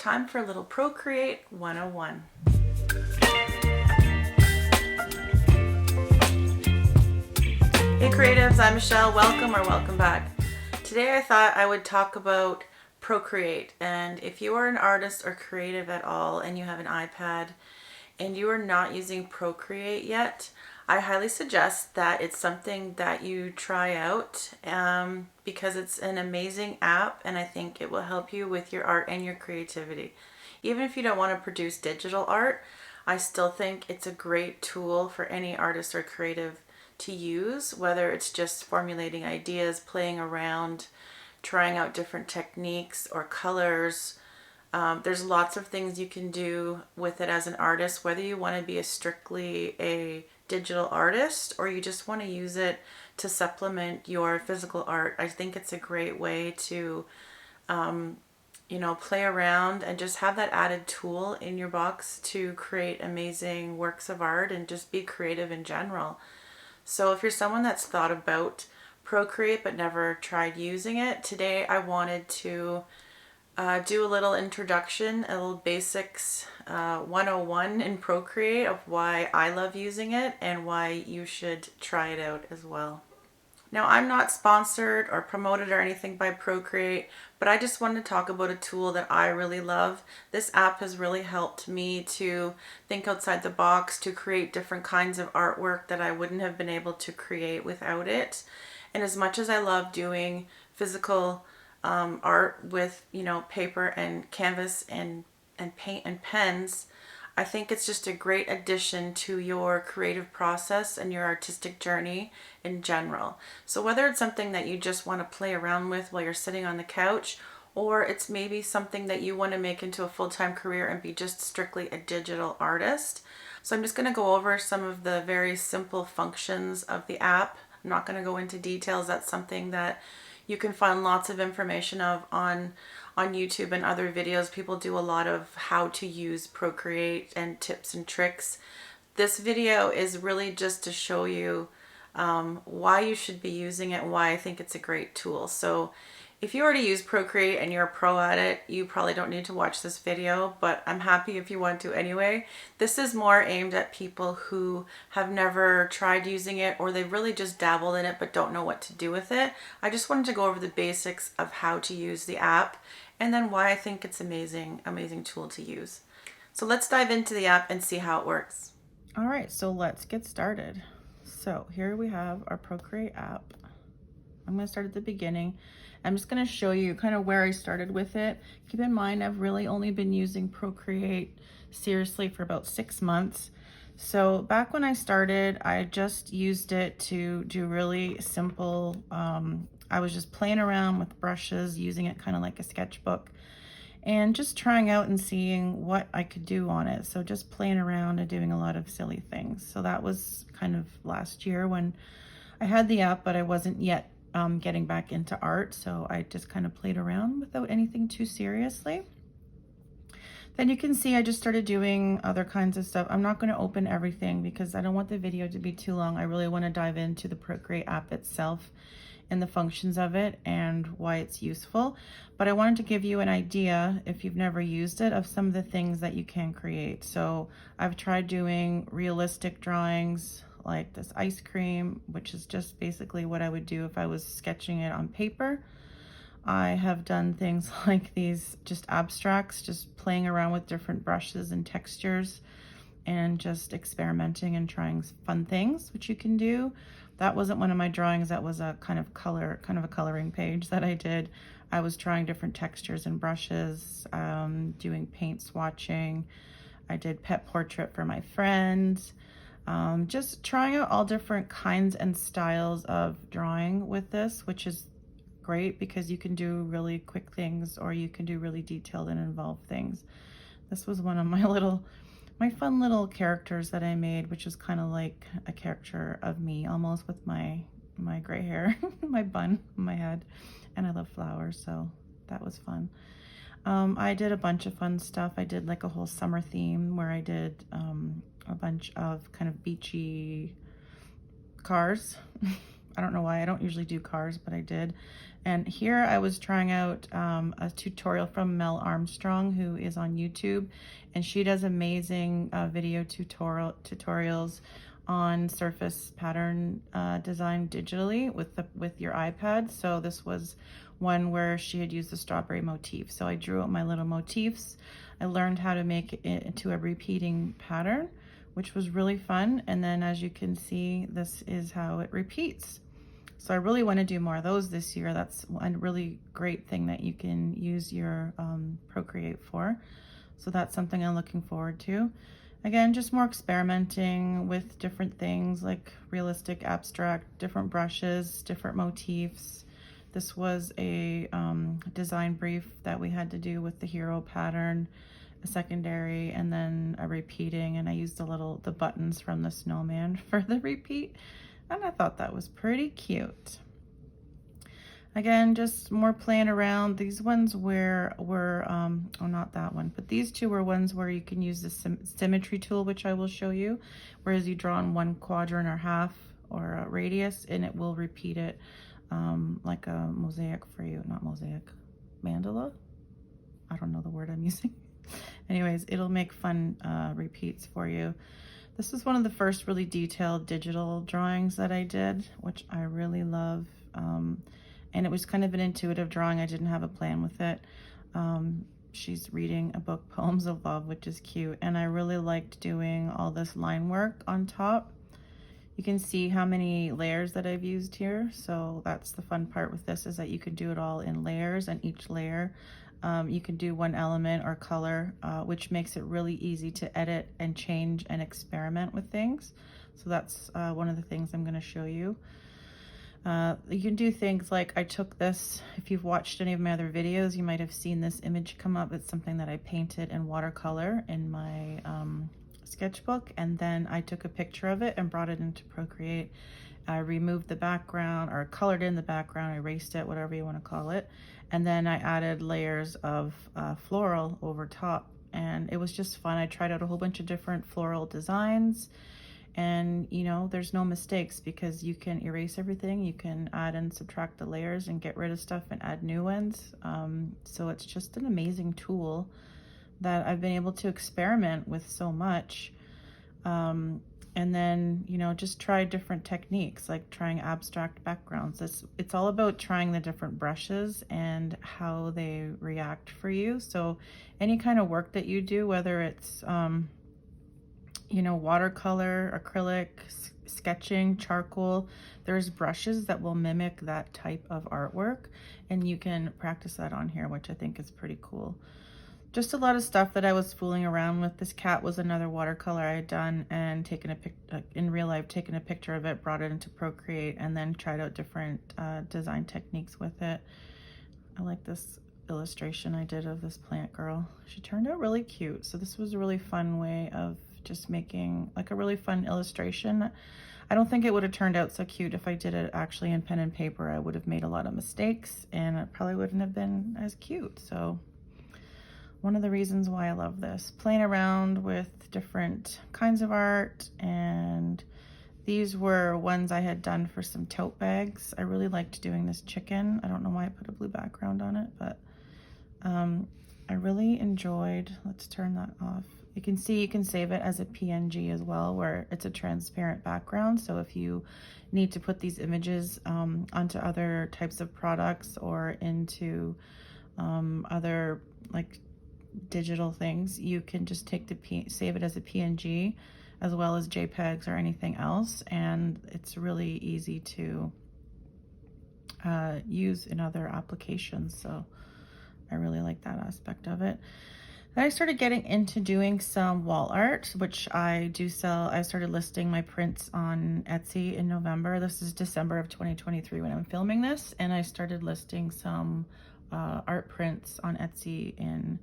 time for a little Procreate 101. Hey creatives, I'm Michelle. Welcome back. Today I thought I would talk about Procreate, and if you are an artist or creative at all and you have an iPad and you are not using Procreate yet, I highly suggest that it's something that you try out because it's an amazing app and I think it will help you with your art and your creativity. Even if you don't want to produce digital art, I still think it's a great tool for any artist or creative to use, whether it's just formulating ideas, playing around, trying out different techniques or colors. There's lots of things you can do with it as an artist, whether you want to be strictly a digital artist or you just want to use it to supplement your physical art. I think it's a great way to, play around and just have that added tool in your box to create amazing works of art and just be creative in general. So if you're someone that's thought about Procreate but never tried using it, today I wanted to do a little introduction, a little basics 101 in Procreate of why I love using it and why you should try it out as well. Now, I'm not sponsored or promoted or anything by Procreate, but I just wanted to talk about a tool that I really love. This app has really helped me to think outside the box, to create different kinds of artwork that I wouldn't have been able to create without it. And as much as I love doing physical art with, paper and canvas and paint and pens, I think it's just a great addition to your creative process and your artistic journey in general. So whether it's something that you just want to play around with while you're sitting on the couch, or it's maybe something that you want to make into a full-time career and be just strictly a digital artist. So I'm just going to go over some of the very simple functions of the app. I'm not going to go into details. That's something that you can find lots of information of on YouTube and other videos. People do a lot of how to use Procreate and tips and tricks. This video is really just to show you why you should be using it and why I think it's a great tool. So if you already use Procreate and you're a pro at it, you probably don't need to watch this video, but I'm happy if you want to anyway. This is more aimed at people who have never tried using it or they really just dabbled in it but don't know what to do with it. I just wanted to go over the basics of how to use the app and then why I think it's amazing tool to use. So let's dive into the app and see how it works. All right, so let's get started. So here we have our Procreate app. I'm going to start at the beginning. I'm just going to show you kind of where I started with it. Keep in mind, I've really only been using Procreate seriously for about 6 months. So back when I started, I just used it to do really simple, I was just playing around with brushes, using it kind of like a sketchbook and just trying out and seeing what I could do on it. So just playing around and doing a lot of silly things. So that was kind of last year when I had the app, but I wasn't yet getting back into art. So I just kind of played around without anything too seriously. Then you can see I just started doing other kinds of stuff. I'm not going to open everything because I don't want the video to be too long. I really want to dive into the Procreate app itself and the functions of it and why it's useful. But I wanted to give you an idea, if you've never used it, of some of the things that you can create. So I've tried doing realistic drawings like this ice cream, which is just basically what I would do if I was sketching it on paper. I have done things like these, just abstracts, just playing around with different brushes and textures and just experimenting and trying fun things, which you can do. That wasn't one of my drawings. That was a kind of a coloring page that I did. I was trying different textures and brushes, doing paint swatching. I did pet portrait for my friends. Just trying out all different kinds and styles of drawing with this, which is great because you can do really quick things or you can do really detailed and involved things. This was one of my fun little characters that I made, which is kind of like a caricature of me almost with my gray hair, my bun on my head, and I love flowers, so that was fun. I did a bunch of fun stuff. I did like a whole summer theme where I did a bunch of kind of beachy cars I don't know why, I don't usually do cars, but I did. And here I was trying out a tutorial from Mel Armstrong, who is on YouTube, and she does amazing video tutorials on surface pattern design digitally with your iPad. So this was one where she had used the strawberry motif. So I drew out my little motifs. I learned how to make it into a repeating pattern, which was really fun. And then as you can see, this is how it repeats. So I really want to do more of those this year. That's a really great thing that you can use your Procreate for. So that's something I'm looking forward to. Again, just more experimenting with different things like realistic, abstract, different brushes, different motifs. This was a design brief that we had to do with the hero pattern, a secondary, and then a repeating, and I used the buttons from the snowman for the repeat, and I thought that was pretty cute. Again, just more playing around. These ones were oh, not that one, but these two were ones where you can use the symmetry tool, which I will show you, whereas you draw in one quadrant or half or a radius, and it will repeat it like a mosaic for you. Not mosaic, mandala? I don't know the word I'm using. Anyways, it'll make fun repeats for you. This is one of the first really detailed digital drawings that I did, which I really love. And it was kind of an intuitive drawing. I didn't have a plan with it. She's reading a book, Poems of Love, which is cute. And I really liked doing all this line work on top. You can see how many layers that I've used here. So that's the fun part with this, is that you can do it all in layers, and each layer you can do one element or color, which makes it really easy to edit and change and experiment with things. So that's one of the things I'm going to show you. You can do things like, I took this, if you've watched any of my other videos, you might have seen this image come up. It's something that I painted in watercolor in my sketchbook, and then I took a picture of it and brought it into Procreate. I removed the background, or colored in the background, erased it, whatever you want to call it, and then I added layers of floral over top, and it was just fun. I tried out a whole bunch of different floral designs, and you know, there's no mistakes because you can erase everything, you can add and subtract the layers and get rid of stuff and add new ones. So it's just an amazing tool that I've been able to experiment with so much. And then, you know, just try different techniques, like trying abstract backgrounds. It's all about trying the different brushes and how they react for you. So any kind of work that you do, whether it's you know, watercolor, acrylic, sketching, charcoal, there's brushes that will mimic that type of artwork, and you can practice that on here, which I think is pretty cool. Just a lot of stuff that I was fooling around with. This cat was another watercolor I had done and taken a in real life, taken a picture of it, brought it into Procreate, and then tried out different design techniques with it. I like this illustration I did of this plant girl. She turned out really cute. So this was a really fun way of just making like a really fun illustration. I don't think it would have turned out so cute if I did it actually in pen and paper. I would have made a lot of mistakes and it probably wouldn't have been as cute. So one of the reasons why I love this, playing around with different kinds of art. And these were ones I had done for some tote bags. I really liked doing this chicken. I don't know why I put a blue background on it, but I really enjoyed, let's turn that off. You can see you can save it as a PNG as well, where it's a transparent background. So if you need to put these images onto other types of products or into other like digital things, you can just take save it as a PNG as well as JPEGs or anything else, and it's really easy to use in other applications. So I really like that aspect of it. Then I started getting into doing some wall art, which I do sell. I started listing my prints on Etsy in November. This is December of 2023 when I'm filming this, and I started listing some art prints on Etsy in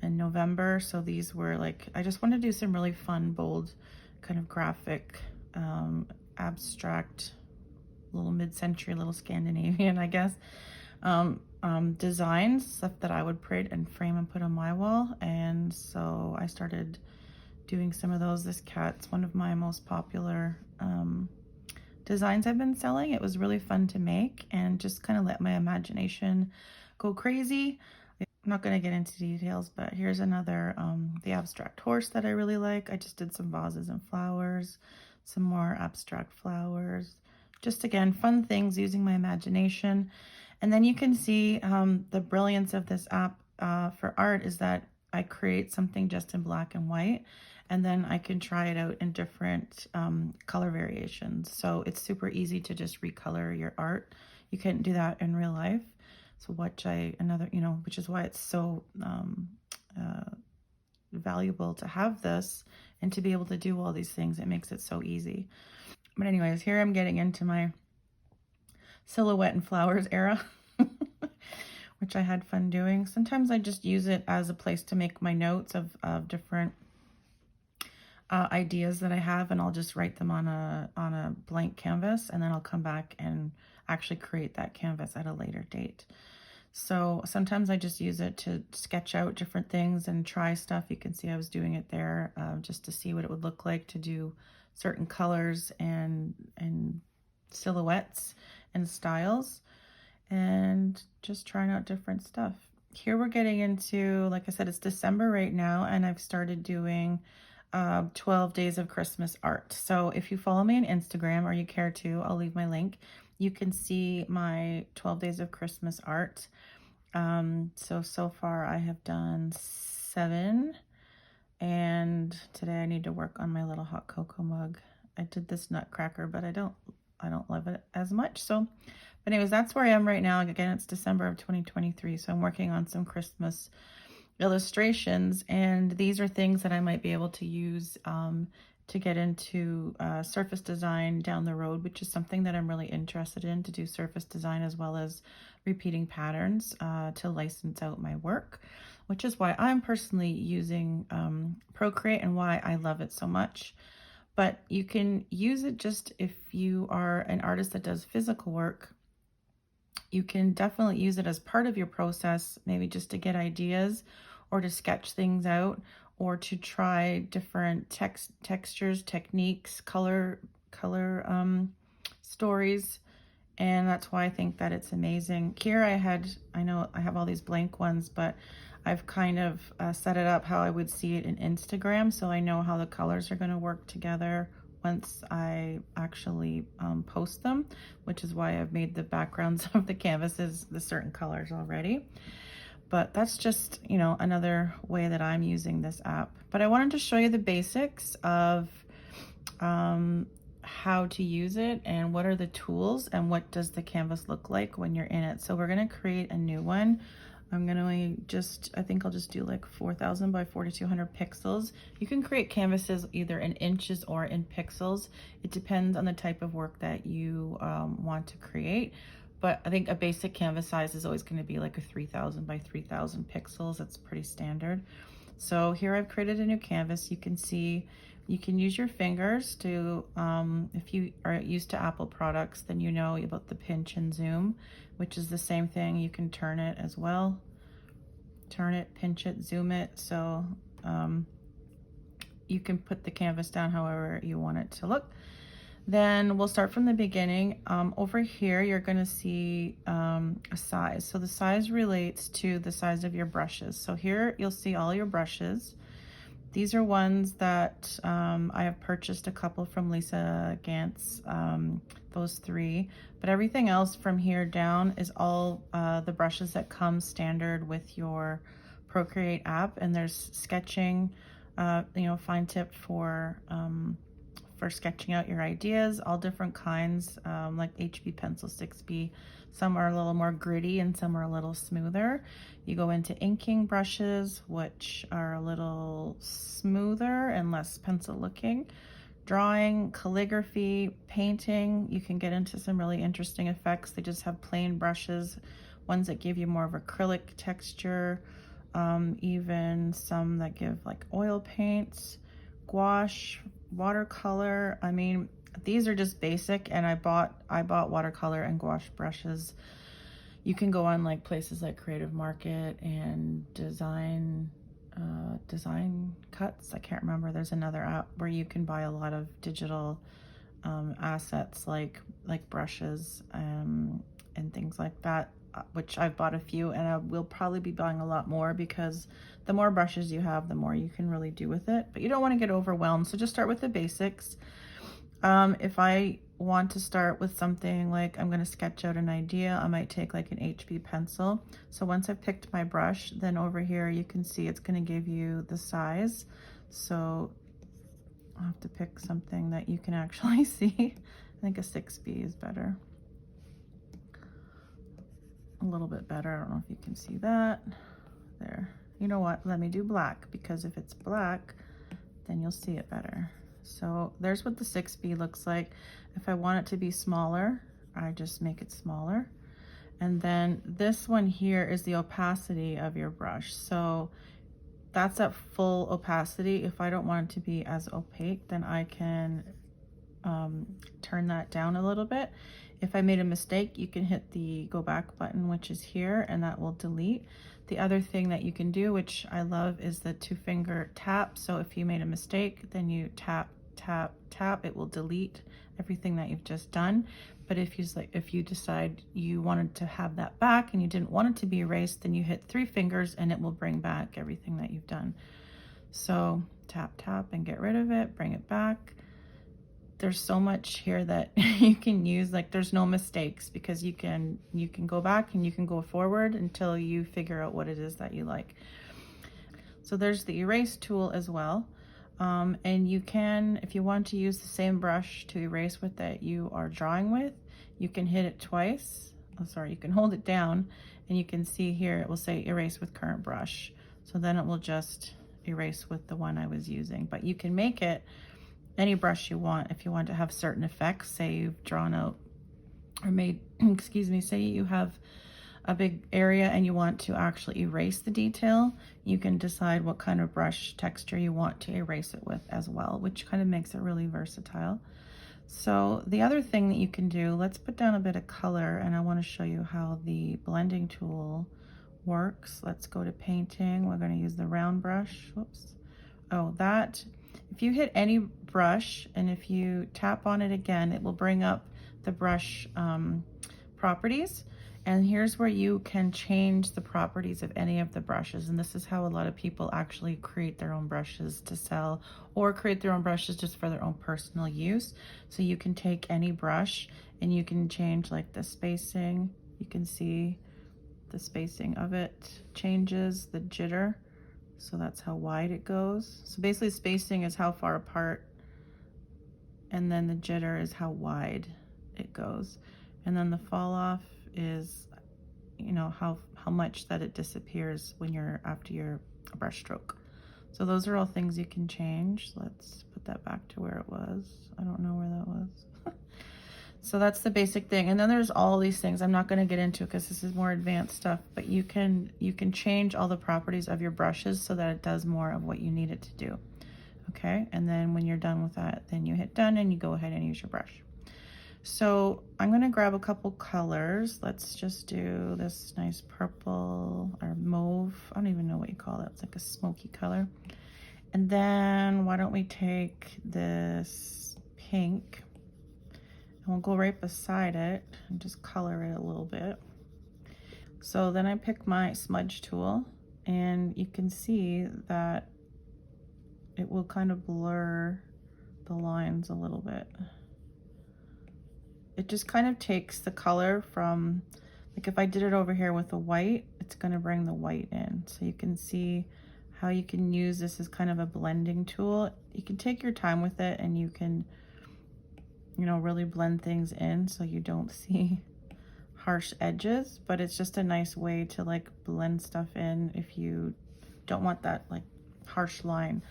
November. So these were like, I just wanted to do some really fun, bold, kind of graphic, abstract, little mid-century, little Scandinavian, I guess, designs, stuff that I would print and frame and put on my wall. And so I started doing some of those. This cat's one of my most popular designs I've been selling. It was really fun to make and just kind of let my imagination go crazy. I'm not going to get into details, but here's another, the abstract horse that I really like. I just did some vases and flowers, some more abstract flowers. Just again, fun things using my imagination. And then you can see the brilliance of this app for art is that I create something just in black and white, and then I can try it out in different color variations. So it's super easy to just recolor your art. You can't do that in real life. So which is why it's so valuable to have this and to be able to do all these things. It makes it so easy. But anyways, here I'm getting into my silhouette and flowers era, which I had fun doing. Sometimes I just use it as a place to make my notes of different ideas that I have, and I'll just write them on a blank canvas, and then I'll come back and actually create that canvas at a later date. So sometimes I just use it to sketch out different things and try stuff. You can see I was doing it there just to see what it would look like to do certain colors and silhouettes and styles, and just trying out different stuff. Here we're getting into, like I said, it's December right now, and I've started doing 12 days of Christmas art. So if you follow me on Instagram, or you care to, I'll leave my link. You can see my 12 days of Christmas art. So far I have done 7, and today I need to work on my little hot cocoa mug. I did this nutcracker, but I don't love it as much. So, but anyways, that's where I am right now. Again, it's December of 2023, so I'm working on some Christmas illustrations, and these are things that I might be able to use to get into surface design down the road, which is something that I'm really interested in, to do surface design as well as repeating patterns to license out my work, which is why I'm personally using Procreate and why I love it so much. But you can use it just if you are an artist that does physical work. You can definitely use it as part of your process, maybe just to get ideas or to sketch things out, or to try different textures, techniques, color stories. And that's why I think that it's amazing. Here I know I have all these blank ones, but I've kind of set it up how I would see it in Instagram, so I know how the colors are going to work together once I actually post them, which is why I've made the backgrounds of the canvases the certain colors already. But that's just, another way that I'm using this app. But I wanted to show you the basics of how to use it and what are the tools and what does the canvas look like when you're in it. So we're going to create a new one. I'm going to I think I'll just do like 4,000 by 4,200 pixels. You can create canvases either in inches or in pixels. It depends on the type of work that you want to create. But I think a basic canvas size is always going to be like a 3,000 by 3,000 pixels. That's pretty standard. So here I've created a new canvas. You can see you can use your fingers to, if you are used to Apple products, then you know about the pinch and zoom, which is the same thing. You can turn it as well. Turn it, pinch it, zoom it. So you can put the canvas down however you want it to look. Then we'll start from the beginning. Over here, you're going to see a size. So the size relates to the size of your brushes. So here you'll see all your brushes. These are ones that I have purchased a couple from Lisa Gantz, those 3. But everything else from here down is all the brushes that come standard with your Procreate app. And there's sketching, fine tip for sketching out your ideas, all different kinds, like HB pencil 6B. Some are a little more gritty and some are a little smoother. You go into inking brushes, which are a little smoother and less pencil looking. Drawing, calligraphy, painting, you can get into some really interesting effects. They just have plain brushes, ones that give you more of acrylic texture, even some that give like oil paints, gouache, watercolor. I mean, these are just basic, and I bought watercolor and gouache brushes. You can go on like places like Creative Market and Design Cuts. I can't remember. There's another app where you can buy a lot of digital assets like brushes and things like that, which I've bought a few, and I will probably be buying a lot more, because the more brushes you have, the more you can really do with it. But you don't want to get overwhelmed, so just start with the basics. If I want to start with something like I'm going to sketch out an idea, I might take like an HB pencil. So once I've picked my brush, then over here you can see it's going to give you the size. So I'll have to pick something that you can actually see. I think a 6B is better. A little bit better. I don't know if you can see that. There. You know what? Let me do black, because if it's black, then you'll see it better. So there's what the 6B looks like. If I want it to be smaller, I just make it smaller. And then this one here is the opacity of your brush. So that's at full opacity. If I don't want it to be as opaque, then I can turn that down a little bit. If I made a mistake, you can hit the go back button, which is here, and that will delete. The other thing that you can do, which I love, is the 2-finger tap. So if you made a mistake, then you tap, tap, tap, it will delete everything that you've just done. But if you decide you wanted to have that back and you didn't want it to be erased, then you hit 3 fingers and it will bring back everything that you've done. So tap, tap, and get rid of it, bring it back. There's so much here that you can use, like there's no mistakes, because you can go back and you can go forward until you figure out what it is that you like. So there's the erase tool as well. And you can, if you want to use the same brush to erase with that you are drawing with, you can hit it twice. Oh, sorry, you can hold it down and you can see here it will say erase with current brush. So then it will just erase with the one I was using. But you can make it any brush you want if you want to have certain effects. Say you've drawn out or made, excuse me, say you have a big area and you want to actually erase the detail, you can decide what kind of brush texture you want to erase it with as well, which kind of makes it really versatile. So the other thing that you can do, let's put down a bit of color, and I want to show you how the blending tool works. Let's go to painting. We're going to use the round brush. Whoops. Oh, that, if you hit any brush and if you tap on it again, it will bring up the brush properties. And here's where you can change the properties of any of the brushes. And this is how a lot of people actually create their own brushes to sell, or create their own brushes just for their own personal use. So you can take any brush and you can change like the spacing. You can see the spacing of it changes, the jitter. So that's how wide it goes. So basically spacing is how far apart, and then the jitter is how wide it goes. And then the fall off is, you know, how much that it disappears when you're after your brush stroke. So those are all things you can change. Let's put that back to where it was. I don't know where that was. So that's the basic thing. And then there's all these things I'm not going to get into because this is more advanced stuff, but you can change all the properties of your brushes so that it does more of what you need it to do. Okay, and then when you're done with that, then you hit done and you go ahead and use your brush. So I'm going to grab a couple colors. Let's just do this nice purple or mauve. I don't even know what you call it. It's like a smoky color. And then why don't we take this pink and we'll go right beside it and just color it a little bit. So then I pick my smudge tool, and you can see that it will kind of blur the lines a little bit. It just kind of takes the color from, like if I did it over here with the white, it's going to bring the white in. So you can see how you can use this as kind of a blending tool. You can take your time with it and you can, you know, really blend things in so you don't see harsh edges, but it's just a nice way to like blend stuff in if you don't want that like harsh line.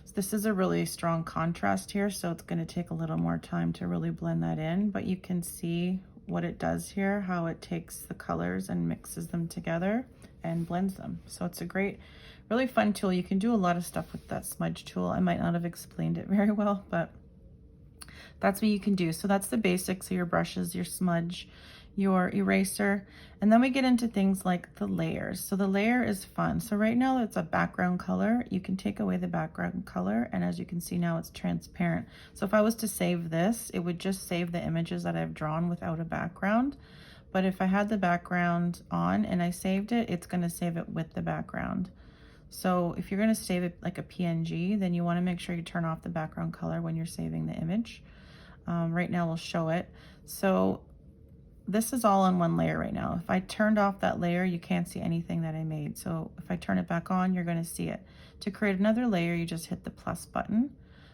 So this is a really strong contrast here, so it's going to take a little more time to really blend that in, but you can see what it does here, how it takes the colors and mixes them together and blends them. So it's a great, really fun tool. You can do a lot of stuff with that smudge tool. I might not have explained it very well, but that's what you can do. So that's the basics of your brushes, your smudge, your eraser. And then we get into things like the layers. So the layer is fun. So right now it's a background color. You can take away the background color, and as you can see now it's transparent. So if I was to save this, it would just save the images that I've drawn without a background. But if I had the background on and I saved it, it's going to save it with the background. So if you're going to save it like a PNG, then you want to make sure you turn off the background color when you're saving the image. Right now we'll show it. So this is all on one layer right now. If I turned off that layer, you can't see anything that I made. So if I turn it back on, you're going to see it. To create another layer, you just hit the plus button.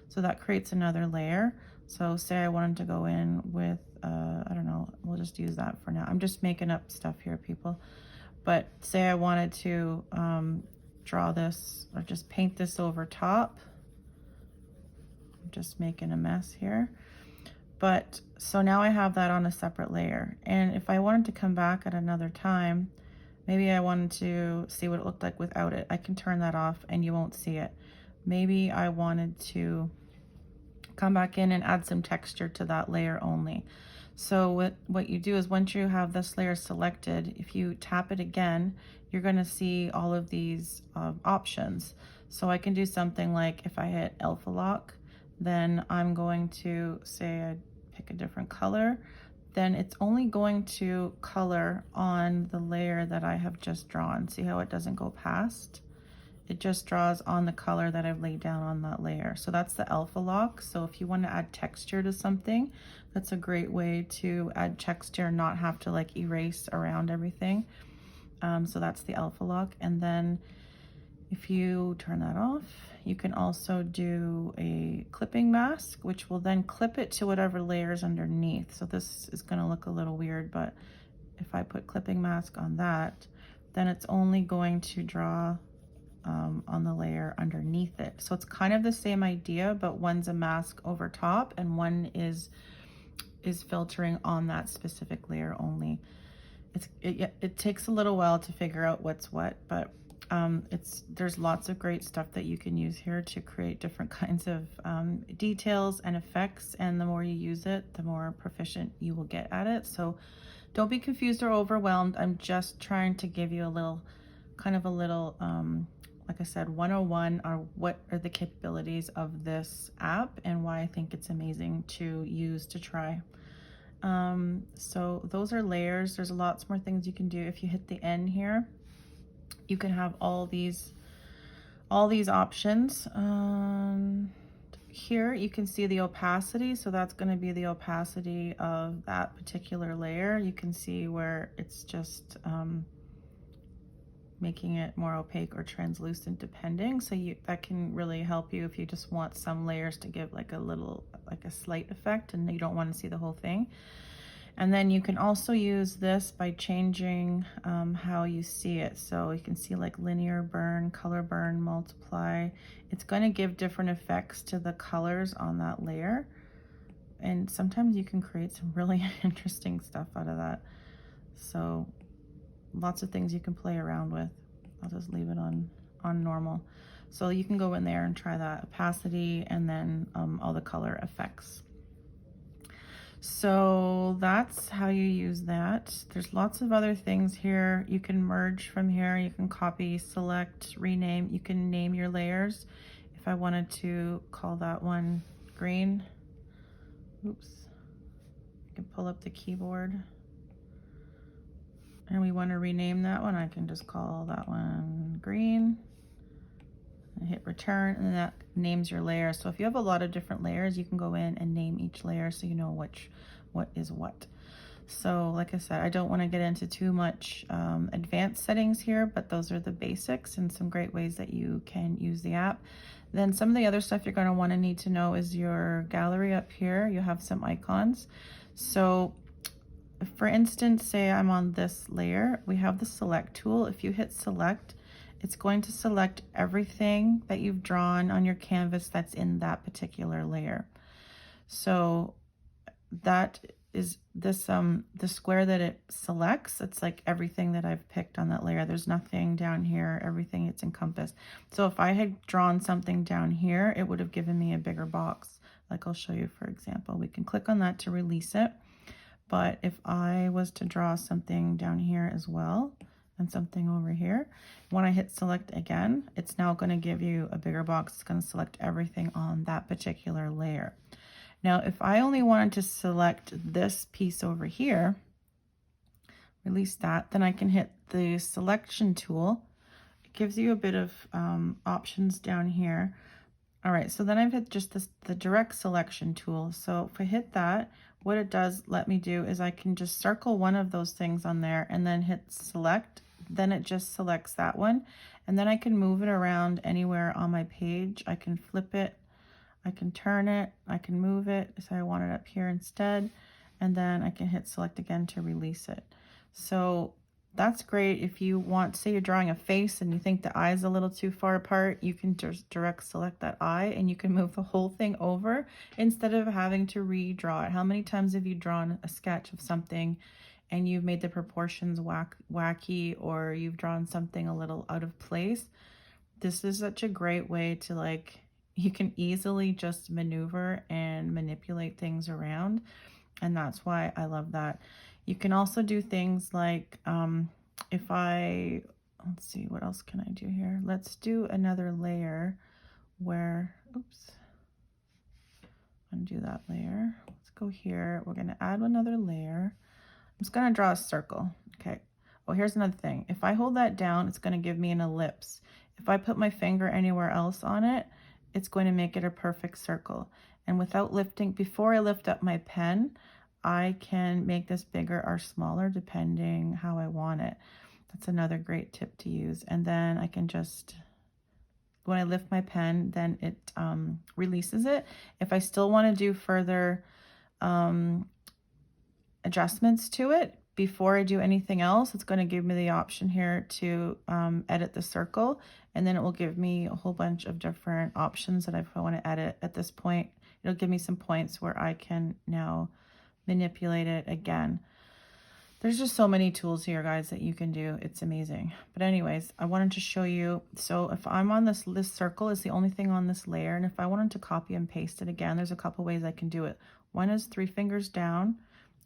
So that creates another layer. So say I wanted to go in with, I don't know, we'll just use that for now. I'm just making up stuff here, people. But say I wanted to draw this or just paint this over top. I'm just making a mess here. But so now I have that on a separate layer. And if I wanted to come back at another time, maybe I wanted to see what it looked like without it, I can turn that off and you won't see it. Maybe I wanted to come back in and add some texture to that layer only. So what you do is once you have this layer selected, if you tap it again, you're going to see all of these options. So I can do something like if I hit alpha lock, then I'm going to say I pick a different color, then it's only going to color on the layer that I have just drawn. See how it doesn't go past? It just draws on the color that I've laid down on that layer. So that's the alpha lock. So if you want to add texture to something, that's a great way to add texture and not have to like erase around everything. So that's the alpha lock. And then if you turn that off, you can also do a clipping mask, which will then clip it to whatever layers underneath. So this is going to look a little weird, but if I put clipping mask on that, then it's only going to draw on the layer underneath it. So it's kind of the same idea, but one's a mask over top and one is filtering on that specific layer only. It takes a little while to figure out what's what, but there's lots of great stuff that you can use here to create different kinds of details and effects, and the more you use it, the more proficient you will get at it. So don't be confused or overwhelmed. I'm just trying to give you a little, like I said, 101 are what are the capabilities of this app and why I think it's amazing to use, to try. So those are layers. There's lots more things you can do. If you hit the N here, you can have all these options. Here you can see the opacity. So that's going to be the opacity of that particular layer. You can see where it's just making it more opaque or translucent depending. So that can really help you if you just want some layers to give like a slight effect and you don't want to see the whole thing. And then you can also use this by changing how you see it. So you can see like linear burn, color burn, multiply. It's going to give different effects to the colors on that layer. And sometimes you can create some really interesting stuff out of that. So lots of things you can play around with. I'll just leave it on normal. So you can go in there and try that opacity and then all the color effects. So that's how you use that. There's lots of other things here. You can merge from here. You can copy, select, rename. You can name your layers. If I wanted to call that one green, oops, you can pull up the keyboard. And we want to rename that one, I can just call that one green and hit return, and that names your layer. So if you have a lot of different layers, you can go in and name each layer so you know what is what. So like I said, I don't want to get into too much advanced settings here, but those are the basics and some great ways that you can use the app. Then some of the other stuff you're going to want to need to know is your gallery up here. You have some icons. So for instance, say I'm on this layer, we have the select tool. If you hit select, it's going to select everything that you've drawn on your canvas that's in that particular layer. So that is this the square that it selects. It's like everything that I've picked on that layer. There's nothing down here, everything it's encompassed. So if I had drawn something down here, it would have given me a bigger box. Like I'll show you, for example, we can click on that to release it. But if I was to draw something down here as well, and something over here, when I hit select again, it's now going to give you a bigger box. It's going to select everything on that particular layer. Now, if I only wanted to select this piece over here, release that, then I can hit the selection tool. It gives you a bit of options down here. All right, so then I've hit just the direct selection tool. So if I hit that, what it does let me do is I can just circle one of those things on there and then hit select. Then it just selects that one. And then I can move it around anywhere on my page. I can flip it, I can turn it, I can move it. So I want it up here instead. And then I can hit select again to release it. So that's great if you want, say you're drawing a face and you think the eye is a little too far apart, you can just direct select that eye and you can move the whole thing over instead of having to redraw it. How many times have you drawn a sketch of something and you've made the proportions wacky, or you've drawn something a little out of place? This is such a great way to, like, you can easily just maneuver and manipulate things around. And that's why I love that. You can also do things like, if I, let's see, what else can I do here? Let's do another layer where, oops, undo that layer. Let's go here. We're going to add another layer. I'm just going to draw a circle. Okay. Oh, here's another thing. If I hold that down, it's going to give me an ellipse. If I put my finger anywhere else on it, it's going to make it a perfect circle. And without lifting, before I lift up my pen, I can make this bigger or smaller depending how I want it. That's another great tip to use. And then I can just, when I lift my pen, then it releases it. If I still want to do further adjustments to it before I do anything else, it's going to give me the option here to edit the circle, and then it will give me a whole bunch of different options that if I want to edit at this point, it'll give me some points where I can now manipulate it again. There's just so many tools here, guys, that you can do. It's amazing. But anyways, I wanted to show you. So if I'm on this circle is the only thing on this layer, and if I wanted to copy and paste it again, there's a couple ways I can do it. One is 3 fingers down,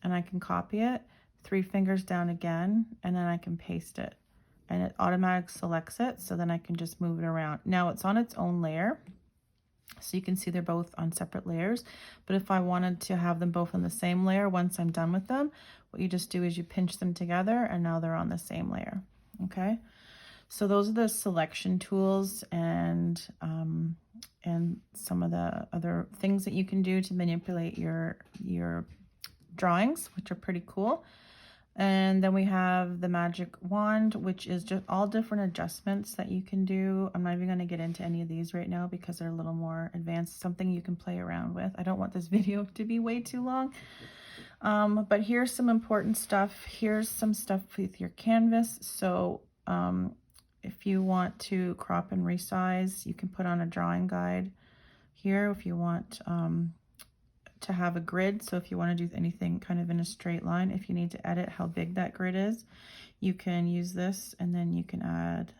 and I can copy it. 3 fingers down again, and then I can paste it, and it automatically selects it. So then I can just move it around. Now it's on its own layer, so you can see they're both on separate layers. But if I wanted to have them both on the same layer once I'm done with them, what you just do is you pinch them together, and now they're on the same layer. Okay, so those are the selection tools and some of the other things that you can do to manipulate your drawings, which are pretty cool. And then we have the magic wand, which is just all different adjustments that you can do. I'm not even going to get into any of these right now because they're a little more advanced, something you can play around with. I don't want this video to be way too long. But here's some important stuff. Here's some stuff with your canvas. So if you want to crop and resize, you can put on a drawing guide here if you want to have a grid. So if you want to do anything kind of in a straight line, if you need to edit how big that grid is, you can use this, and then you can add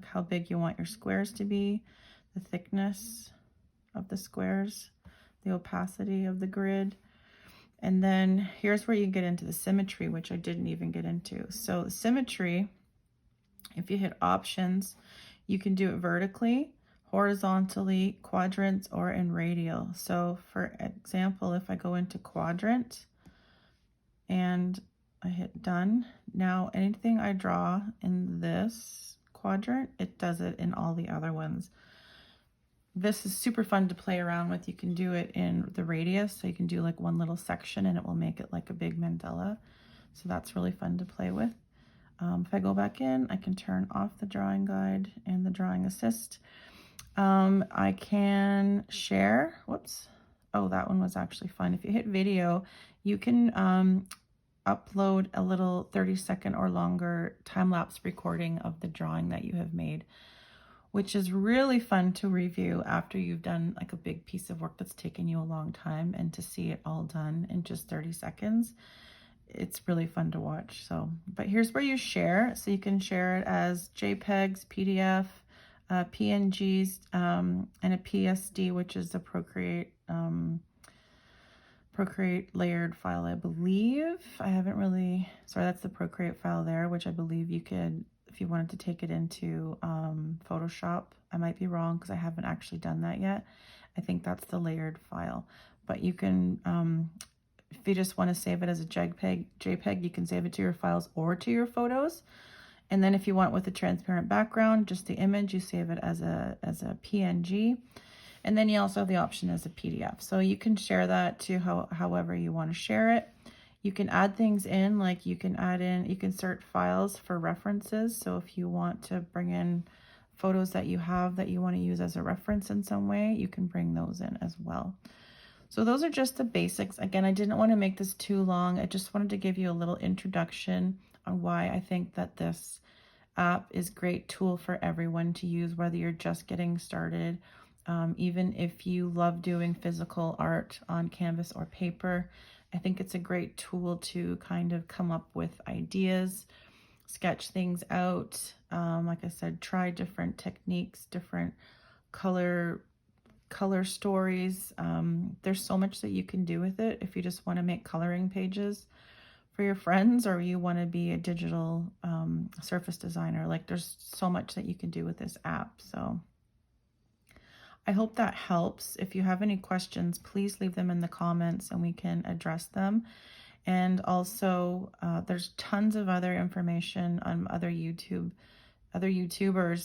how big you want your squares to be, the thickness of the squares, the opacity of the grid. And then here's where you get into the symmetry, which I didn't even get into. So the symmetry, if you hit options, you can do it vertically, horizontally, quadrants, or in radial. So for example, if I go into quadrant and I hit done, now anything I draw in this quadrant, it does it in all the other ones. This is super fun to play around with. You can do it in the radius, so you can do like one little section and it will make it like a big mandala. So that's really fun to play with. If I go back in, I can turn off the drawing guide and the drawing assist. I can share, whoops. Oh, that one was actually fun. If you hit video, you can upload a little 30-second or longer time-lapse recording of the drawing that you have made, which is really fun to review after you've done like a big piece of work that's taken you a long time, and to see it all done in just 30 seconds. It's really fun to watch. So, but here's where you share. So you can share it as JPEGs, PDF, PNGs, and a PSD, which is the Procreate Procreate layered file, I believe. I haven't really, sorry, that's the Procreate file there, which I believe you could, if you wanted to take it into Photoshop. I might be wrong because I haven't actually done that yet. I think that's the layered file. But you can, if you just want to save it as a JPEG, you can save it to your files or to your photos. And then if you want with a transparent background, just the image, you save it as a PNG. And then you also have the option as a PDF. So you can share that to however you want to share it. You can add things in, like you can insert files for references. So if you want to bring in photos that you have that you want to use as a reference in some way, you can bring those in as well. So those are just the basics. Again, I didn't want to make this too long. I just wanted to give you a little introduction on why I think that this app is a great tool for everyone to use, whether you're just getting started. Even if you love doing physical art on canvas or paper, I think it's a great tool to kind of come up with ideas, sketch things out. Like I said, try different techniques, different color stories. There's so much that you can do with it if you just want to make coloring pages for your friends, or you want to be a digital surface designer. Like, there's so much that you can do with this app. So I hope that helps. If you have any questions, please leave them in the comments and we can address them. And also, there's tons of other information on other YouTubers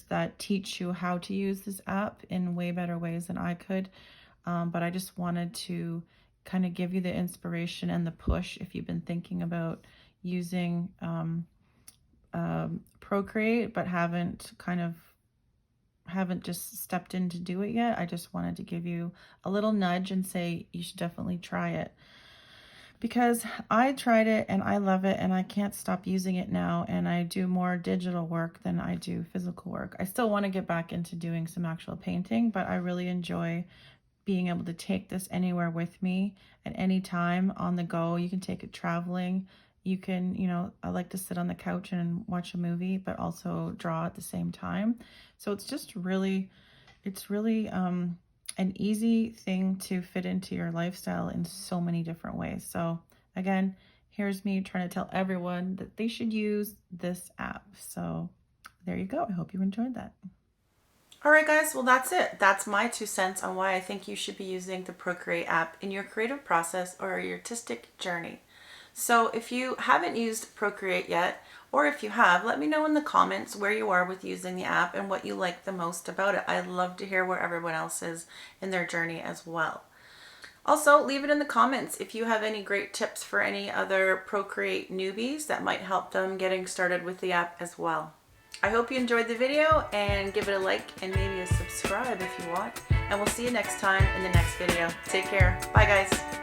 that teach you how to use this app in way better ways than I could. But I just wanted to kind of give you the inspiration and the push if you've been thinking about using Procreate but haven't just stepped in to do it yet. I just wanted to give you a little nudge and say you should definitely try it, because I tried it and I love it and I can't stop using it now, and I do more digital work than I do physical work. I still want to get back into doing some actual painting, but I really enjoy being able to take this anywhere with me at any time on the go. You can take it traveling. You can, I like to sit on the couch and watch a movie, but also draw at the same time. So it's just really, an easy thing to fit into your lifestyle in so many different ways. So again, here's me trying to tell everyone that they should use this app. So there you go. I hope you enjoyed that. All right, guys, well, that's it. That's my 2 cents on why I think you should be using the Procreate app in your creative process or your artistic journey. So if you haven't used Procreate yet, or if you have, let me know in the comments where you are with using the app and what you like the most about it. I'd love to hear where everyone else is in their journey as well. Also, leave it in the comments if you have any great tips for any other Procreate newbies that might help them getting started with the app as well. I hope you enjoyed the video, and give it a like and maybe a subscribe if you want. And we'll see you next time in the next video. Take care. Bye, guys.